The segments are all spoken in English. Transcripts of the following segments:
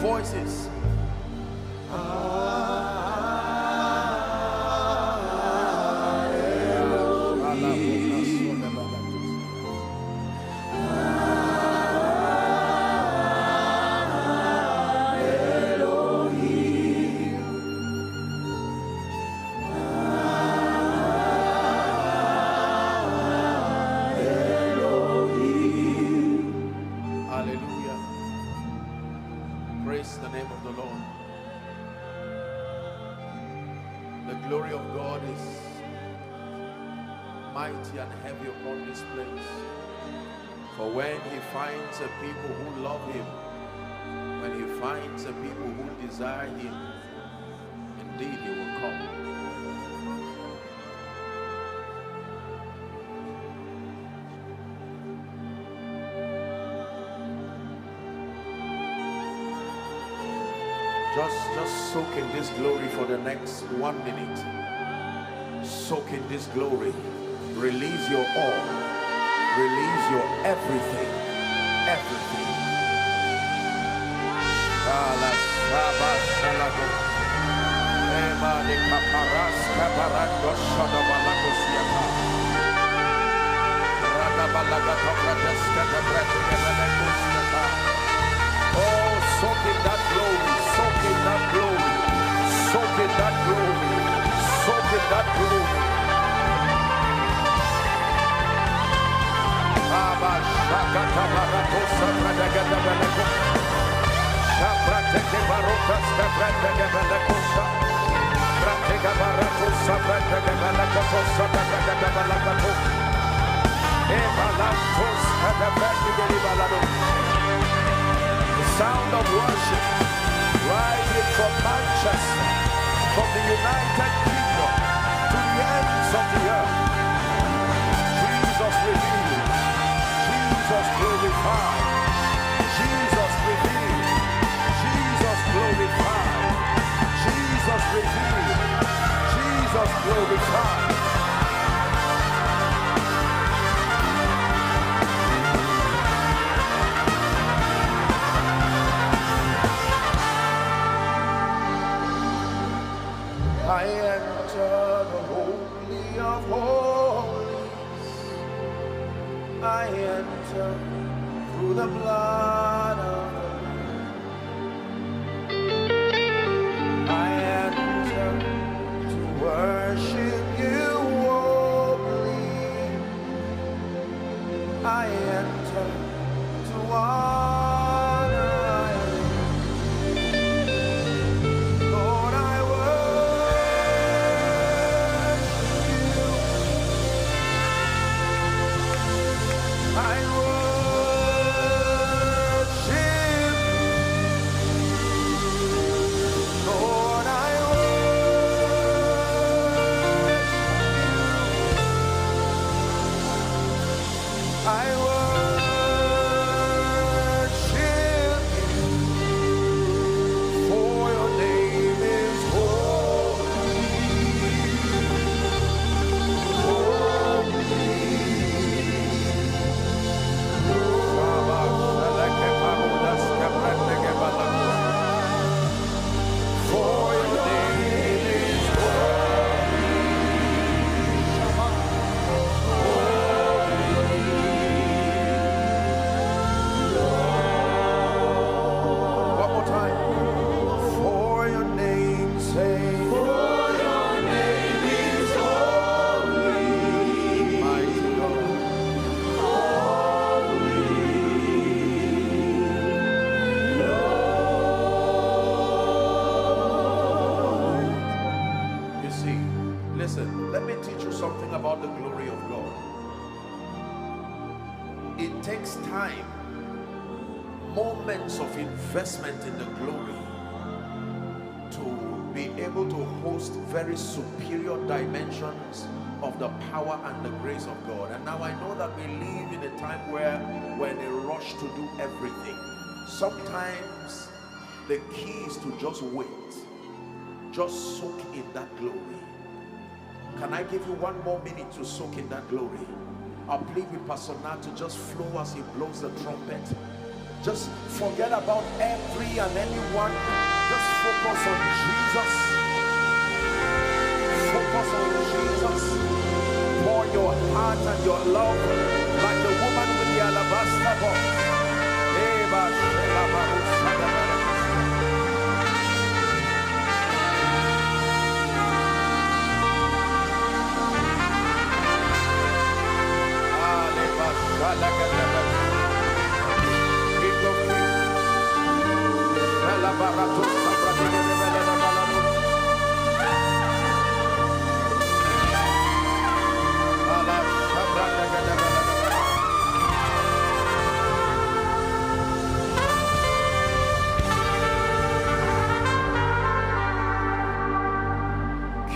Voices. And heavy upon this place. For when he finds a people who love him, when he finds a people who desire him, indeed he will come. Just soak in this glory for the next 1 minute. Soak in this glory. Release your all. Release your everything. Everything. Oh, soak in that glory. Soak in that glory. Soak in that glory. Soak in that glory. The sound of worship rising from Manchester, from the United Kingdom to the ends of the earth. Jesus revealed, Jesus glorified, Jesus revealed, Jesus glorified, Jesus revealed, Jesus glorified. I enter the Holy of Holies. I enter through the blood of the Lamb. I enter to worship you only. I enter to honor you. Lord, I of investment in the glory to be able to host very superior dimensions of the power and the grace of God. And now I know that we live in a time where we're in a rush to do everything. Sometimes the key is to just wait. Just soak in that glory. Can I give you 1 more minute to soak in that glory? I'll plead with Pastor Nat to just flow as he blows the trumpet. Just forget about every and anyone. Just focus on Jesus. Focus on Jesus. Pour your heart and your love like the woman with the alabaster box.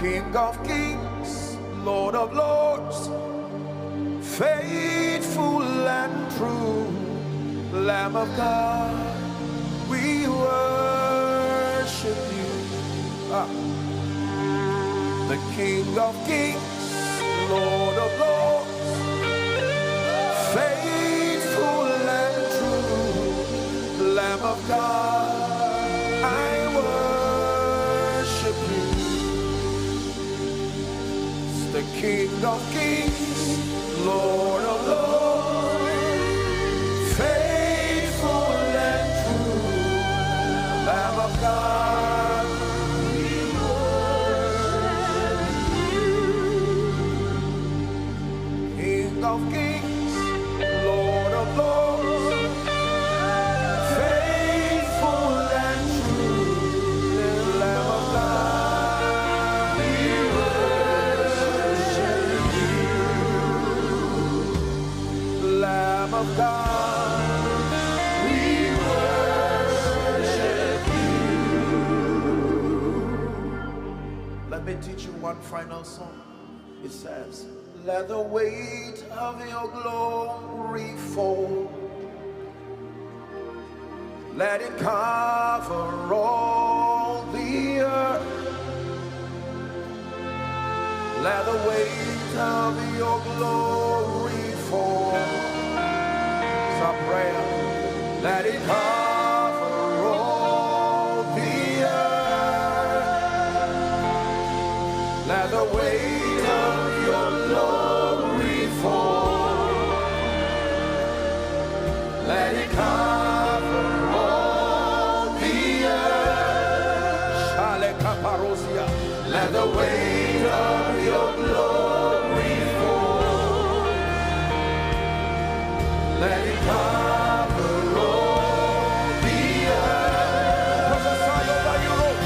King of kings, Lord of lords, faithful and true, Lamb of God, we worship you. The King of kings, Lord of lords, faithful and true, Lamb of God, I worship you. The King of kings, Lord of lords, faithful and true, Lamb of God, we worship you. King of kings, Lord of lords, faithful and true, Lamb of God, we Lamb of God, we worship you. Let me teach you one final song. It says, let the weight of your glory fall. Let it cover all the earth. Let the weight of your glory fall. Our prayer, let it cover all the earth. Let the weight of your glory fall. Let it cover all the earth. Let the weight of your glory fall. Let it cover all the earth. Prophesy over Europe.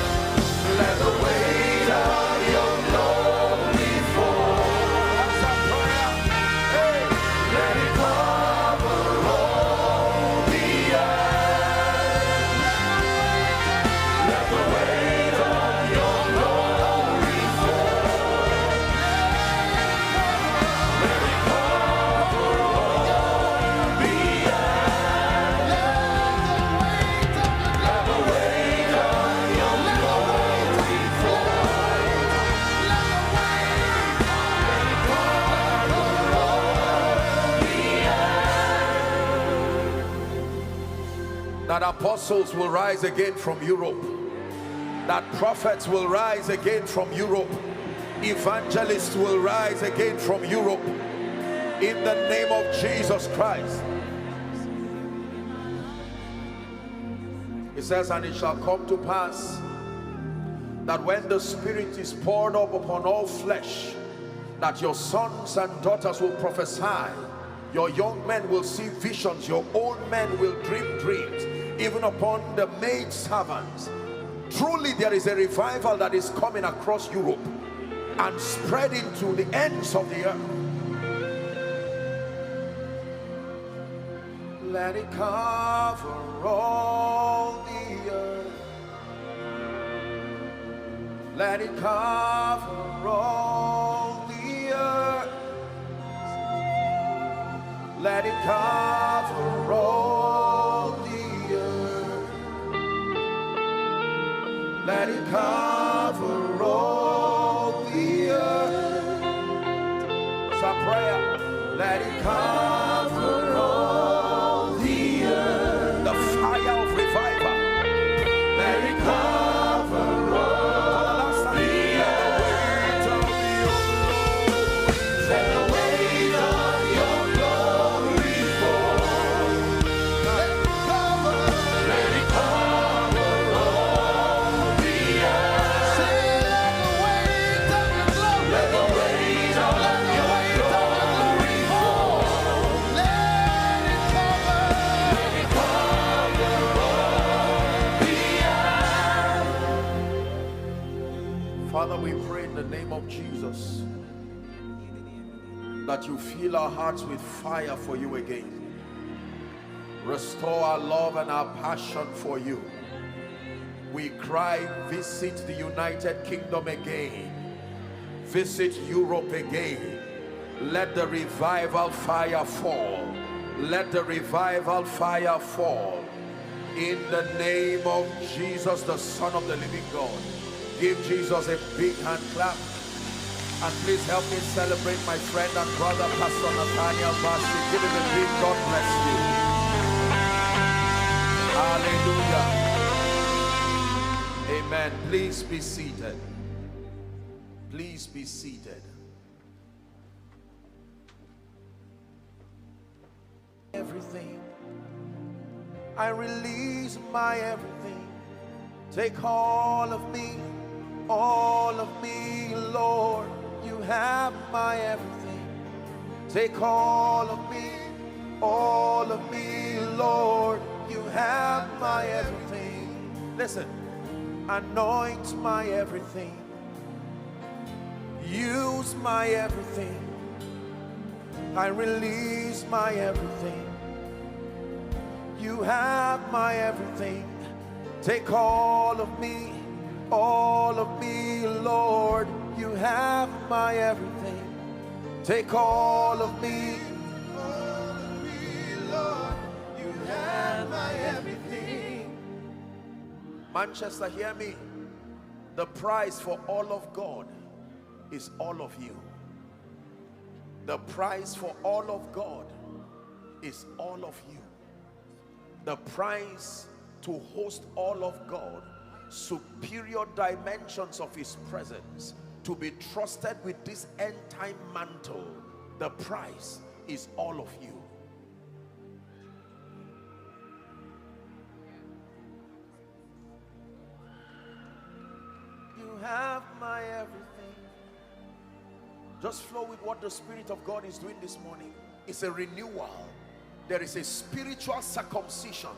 Let the weight of your glory fall. That's our prayer. Hey. Let it cover all the earth. Let the weight of your glory fall. Let it cover all the earth. Let the weight of your glory fall. Let it cover all the earth. That apostles will rise again from Europe. That prophets will rise again from Europe. Evangelists will rise again from Europe. In the name of Jesus Christ. It says, and it shall come to pass that when the Spirit is poured up upon all flesh, that your sons and daughters will prophesy, your young men will see visions, your old men will dream dreams, even upon the maid servants. Truly there is a revival that is coming across Europe and spreading to the ends of the earth. Let it cover all the earth. Let it cover all the earth. Let it cover all the earth. let it cover all the earth. It's our prayer. Let it cover all the earth. The fire of revival. Let it cover all the earth. Let the weight of your glory fall. Let it cover. Let it cover all the earth. Say, let the weight of your glory. Let the weight of your glory fall. Let it cover. Let it cover all the earth. Father, we pray in the name of Jesus that you fill our hearts with fire for you again. Restore our love and our passion for you. We cry, visit the United Kingdom again. Visit Europe again. Let the revival fire fall. Let the revival fire fall. In the name of Jesus, the Son of the living God. Give Jesus a big hand clap. And please help me celebrate my friend and brother, Pastor Nathaniel Basi. Give him a big God bless you. Hallelujah. Amen. Please be seated. Please be seated. Everything. I release my everything. Take all of me, Lord. You have my everything. Take all of me, Lord. You have my everything. Listen, anoint my everything. Use my everything. I release my everything. You have my everything. Take all of me, Lord. You have my everything. Take all of me, Lord. You have my everything. Manchester, hear me. The price for all of God is all of you. The price for all of God is all of you. The price to host all of God, superior dimensions of his presence, to be trusted with this end time mantle, the price is all of you. You have my everything. Just flow with what the Spirit of God is doing this morning. It's a renewal. There is a spiritual circumcision.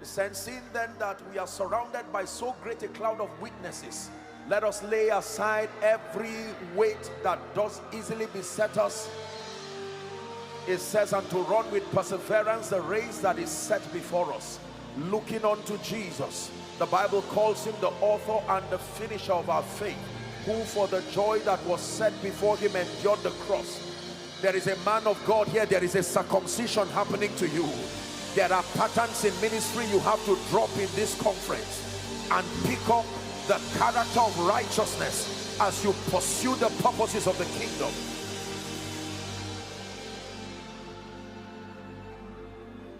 Sensing then that we are surrounded by so great a cloud of witnesses, let us lay aside every weight that does easily beset us. It says, and to run with perseverance the race that is set before us, looking unto Jesus. The Bible calls him the author and the finisher of our faith, who for the joy that was set before him endured the cross. There is a man of God here. There is a circumcision happening to you. There are patterns in ministry you have to drop in this conference and pick up the character of righteousness as you pursue the purposes of the kingdom.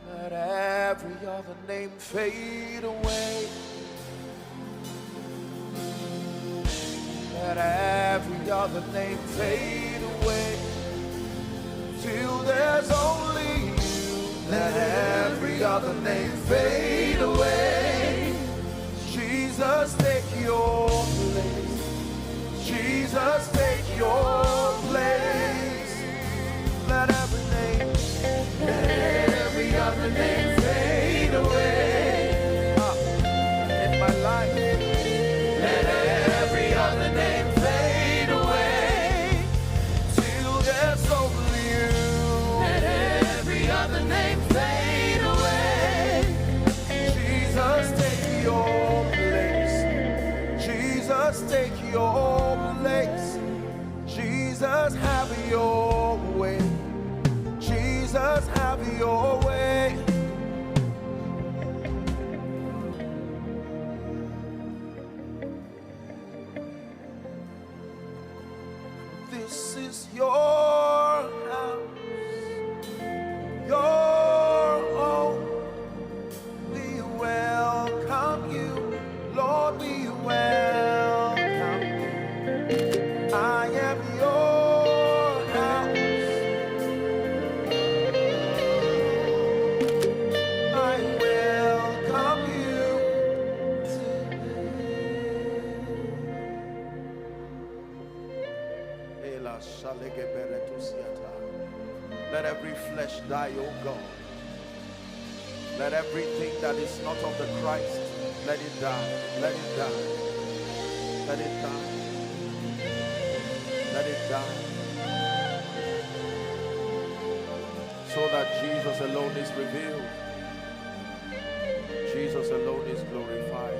Let every other name fade away. Let every other name fade away till there's only you. Let every other name fade away. Jesus, take your place. Jesus, take your place. Let every other name fade away. In my life, let every other name fade away till there's only you. Let every other name fade away. Jesus, take your place. Jesus, take your place. Jesus, have your way. Jesus, have your way. This is your house, your home. We welcome you, Lord, we welcome you. I am your house. I welcome you today. Let every flesh die, O God. Let everything that is not of the Christ, let it die, let it die, let it die, let it die. So that Jesus alone is revealed, Jesus alone is glorified.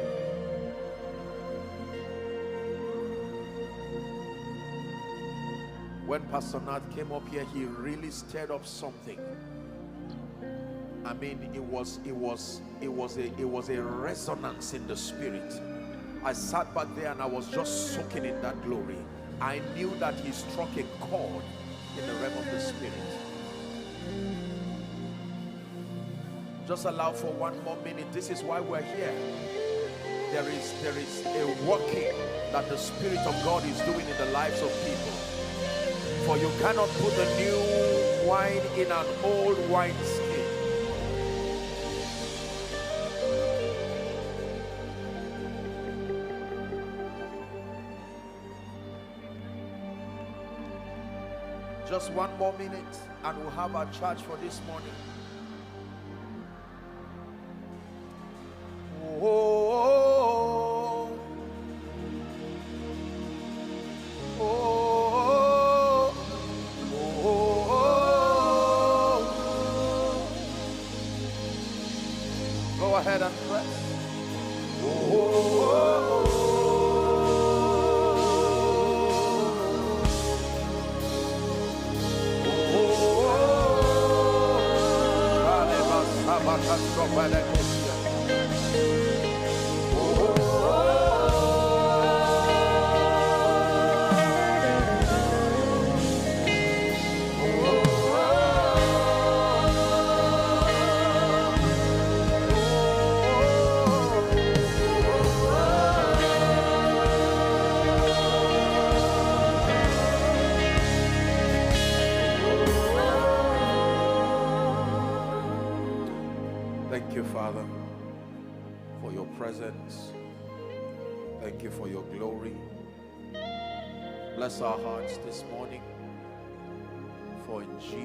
When Pastor Nat came up here, he really stirred up something. I mean, it was a resonance in the spirit. I sat back there and I was just soaking in that glory. I knew that he struck a chord in the realm of the spirit. Just allow for one more minute. This is why we're here. There is a working that the Spirit of God is doing in the lives of people. For you cannot put the new wine in an old wineskin. Just one more minute and we'll have our charge for this morning. Go ahead and press. Thank you, Father, for your presence. Thank you for your glory. Bless our hearts this morning, for in Jesus'